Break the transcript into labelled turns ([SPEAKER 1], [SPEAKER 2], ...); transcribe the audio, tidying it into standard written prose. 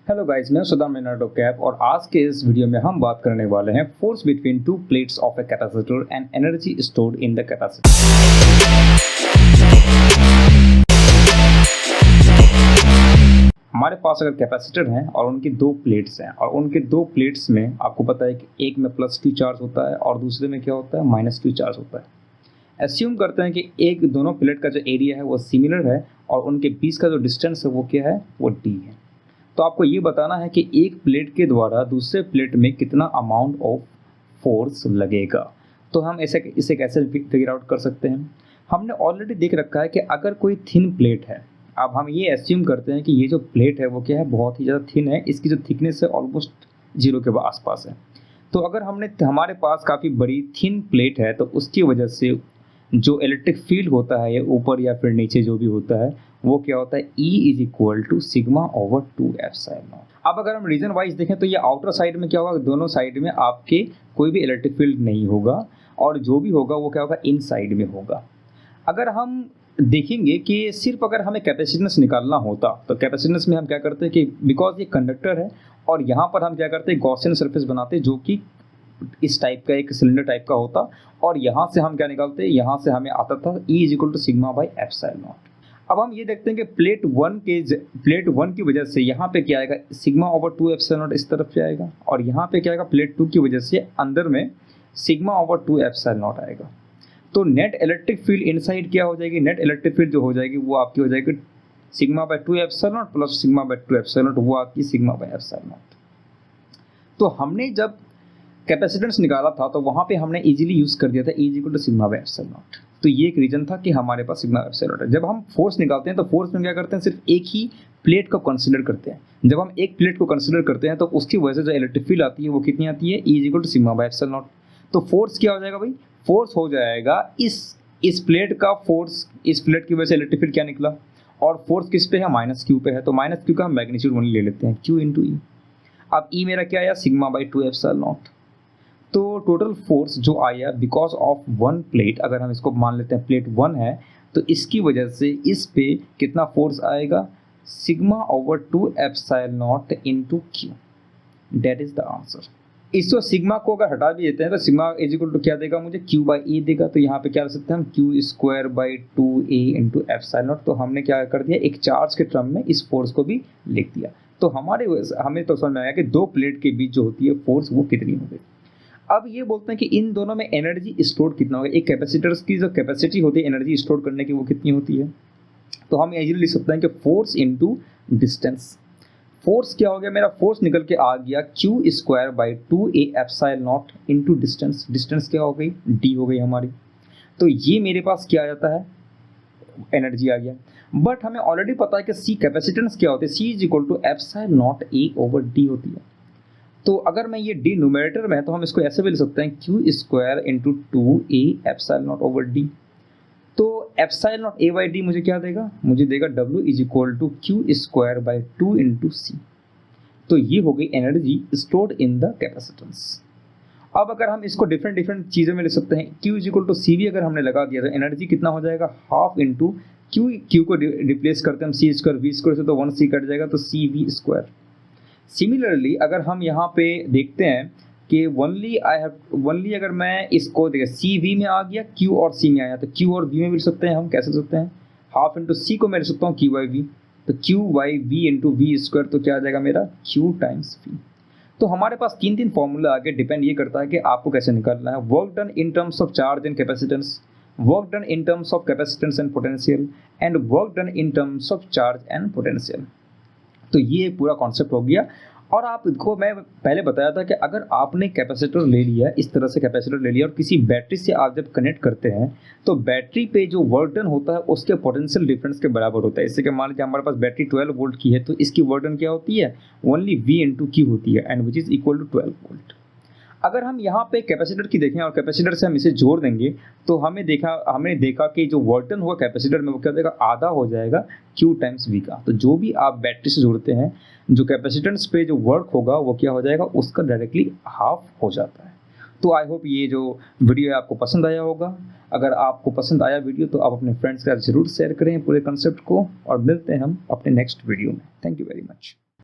[SPEAKER 1] Hello guys, मैं Sudam Leonardo cap और आज के इस वीडियो में हम बात करने वाले हैं force between two plates of a capacitor and energy stored in the capacitor. हमारे पास अगर कैपेसिटर हैं और उनकी दो प्लेट्स हैं और उनके दो प्लेट्स में आपको पता है कि एक में प्लस क्यू चार्ज होता है और दूसरे में क्या होता है, माइनस क्यू चार्ज होता है। एस्यूम करते हैं कि एक दोनों प्लेट का जो एरिया है वो सिमिलर है और उनके बीच का जो डिस्टेंस है वो क्या है, वो डी है। तो आपको ये बताना है कि एक प्लेट के द्वारा दूसरे प्लेट में कितना अमाउंट ऑफ फोर्स लगेगा। तो हम इसे कैसे फिगर आउट कर सकते हैं। हमने ऑलरेडी देख रखा है कि अगर कोई थिन प्लेट है, अब हम ये एस्यूम करते हैं कि ये जो प्लेट है वो क्या है, बहुत ही ज़्यादा थिन है, इसकी जो थिकनेस है ऑलमोस्ट जीरो के आसपास है। तो अगर हमारे पास काफ़ी बड़ी थिन प्लेट है तो उसकी वजह से जो इलेक्ट्रिक फील्ड होता है, या ऊपर या फिर नीचे जो भी होता है, वो क्या होता है, E is equal to sigma over 2 epsilon. अब अगर हम रीजन वाइज देखें तो ये आउटर साइड में क्या होगा, दोनों साइड में आपके कोई भी इलेक्ट्रिक फील्ड नहीं होगा और जो भी होगा वो क्या होगा, इन साइड में होगा। अगर हम देखेंगे कि सिर्फ अगर हमें कैपेसिटेंस निकालना होता तो कैपेसिटेंस में हम क्या करते हैं कि बिकॉज ये कंडक्टर है और यहाँ पर हम क्या करते हैं, गॉसियन सरफेस बनाते हैं जो कि इस टाइप का एक सिलेंडर टाइप का होता, और यहाँ से हम क्या निकालते हैं, यहाँ से हमें आता था E is equal to sigma by epsilon naught. अब हम ये देखते हैं कि प्लेट वन की वजह से यहाँ पे क्या आएगा, सिग्मा ओवर 2 एप्सिलॉन नॉट इस तरफ जाएगा, और यहाँ पे क्या आएगा, प्लेट 2 की वजह से अंदर में सिग्मा ओवर 2 एप्सिलॉन नॉट आएगा। तो नेट इलेक्ट्रिक फील्ड इनसाइड क्या हो जाएगी, नेट इलेक्ट्रिक फील्ड जो हो जाएगी वो आपकी हो जाएगी sigma by 2 epsilon not plus sigma by 2 epsilon not, वो आपकी सिग्मा बाई एप्सिलॉन नॉट। तो हमने जब कैपेसिटेंस निकाला था तो वहाँ पे हमने इजीली यूज़ कर दिया था E is equal to sigma by epsilon naught. तो ये एक रीजन था कि हमारे पास सिग्मा एप्सिलॉन नॉट है। जब हम फोर्स निकालते हैं तो फोर्स में क्या करते हैं, सिर्फ एक ही प्लेट को कंसीडर करते हैं। जब हम एक प्लेट को कंसीडर करते हैं तो उसकी वजह से जो इलेक्ट्रिक फील्ड आती है वो कितनी आती है, E is equal to sigma by epsilon naught. तो फोर्स क्या हो जाएगा भाई, फोर्स हो जाएगा इस प्लेट का फोर्स, इस प्लेट की वजह से इलेक्ट्रिक फील्ड क्या निकला, और फोर्स किस पे है, माइनस क्यू पे है। तो माइनस क्यू का हम मैग्नीट्यूड ओनली ले लेते हैं, Q इंटू ई। अब E मेरा क्या आया, सिग्मा बाई 2 एप्सिलॉन नॉट। तो टोटल फोर्स जो आया बिकॉज ऑफ वन प्लेट, अगर हम इसको मान लेते हैं प्लेट 1 है तो इसकी वजह से इस पे कितना फोर्स आएगा, sigma over 2 epsilon not into Q। That is the answer. इसको सिग्मा को अगर हटा भी देते हैं तो सिग्मा इज इक्वल टू क्या देगा मुझे, Q बाई ए देगा। तो यहाँ पे क्या रख सकते हैं हम, Q square by 2a into epsilon naught. तो हमने क्या कर दिया, एक चार्ज के टर्म में इस फोर्स को भी लिख दिया। तो हमें तो समझ में आया कि दो प्लेट के बीच जो होती है फोर्स वो कितनी हो गई। अब ये बोलते हैं कि इन दोनों में एनर्जी स्टोर कितना होगा, एक कैपेसिटर्स की जो कैपेसिटी होती है एनर्जी स्टोर करने की वो कितनी होती है। तो हम इजीली लिख सकते हैं कि फोर्स इनटू डिस्टेंस। फोर्स क्या हो गया, मेरा फोर्स निकल के आ गया Q square by 2a epsilon not into distance. Distance क्या हो गई, D हो गई हमारी। तो ये मेरे पास क्या आ जाता है, एनर्जी आ गया। बट हमें ऑलरेडी पता है कि C कैपेसिटेंस क्या होती है, C is equal to epsilon naught A over D होती है। तो अगर मैं ये D न्यूमरेटर में है तो हम इसको ऐसे भी लिख सकते हैं, Q square into 2a epsilon naught over D। तो epsilon naught A by D मुझे क्या देगा, मुझे देगा W is equal to Q square by 2 into C। तो ये हो गई energy stored in the capacitance. अब अगर हम इसको डिफरेंट चीज़ों में लिख सकते हैं, Q is equal to C भी अगर हमने लगा दिया तो एनर्जी कितना हो जाएगा, हाफ इंटू Q को रिप्लेस करते हैं हम C स्क्वायर V स्क्वायर से, तो 1C कट जाएगा तो CV स्क्वायर। सिमिलरली अगर हम यहाँ पे देखते हैं कि वनली अगर मैं इसको देखिए CV में आ गया, Q और C में आया, तो Q और V में भी लिख सकते हैं हम, कैसे लिख सकते हैं, हाफ इंटू C को मैं लिख सकता हूँ Q बाई V। तो Q by V into V square, तो क्या आ जाएगा मेरा, Q टाइम्स V। तो हमारे पास तीन फॉर्मूला आगे डिपेंड ये करता है कि आपको कैसे निकालना है। Work done in terms of charge and capacitance, work done in terms of capacitance and potential, and work done in terms of charge and potential. तो ये पूरा कॉन्सेप्ट हो गया। और आपको मैं पहले बताया था कि अगर आपने कैपेसिटर ले लिया, इस तरह से कैपेसिटर ले लिया और किसी बैटरी से आप जब कनेक्ट करते हैं तो बैटरी पे जो वर्क डन होता है उसके पोटेंशियल डिफरेंस के बराबर होता है। इससे कि मान लीजिए हमारे पास बैटरी 12 वोल्ट की है तो इसकी वर्क डन क्या होती है, ओनली V इंटू Q होती है, and which is equal to 12 volt. अगर हम यहाँ पे कैपेसिटर की देखें और कैपेसिटर से हम इसे जोड़ देंगे तो हमने देखा कि जो वर्क डन हुआ कैपेसिटर में वो क्या देगा, आधा हो जाएगा Q टाइम्स V का। तो जो भी आप बैटरी से जोड़ते हैं, जो कैपेसिटेंस पे जो वर्क होगा वो क्या हो जाएगा, उसका डायरेक्टली हाफ हो जाता है। तो आई होप ये जो वीडियो है आपको पसंद आया होगा। अगर आपको पसंद आया वीडियो तो आप अपने फ्रेंड्स के साथ जरूर शेयर करें पूरे कंसेप्ट को, और मिलते हैं हम अपने नेक्स्ट वीडियो में। Thank you very much.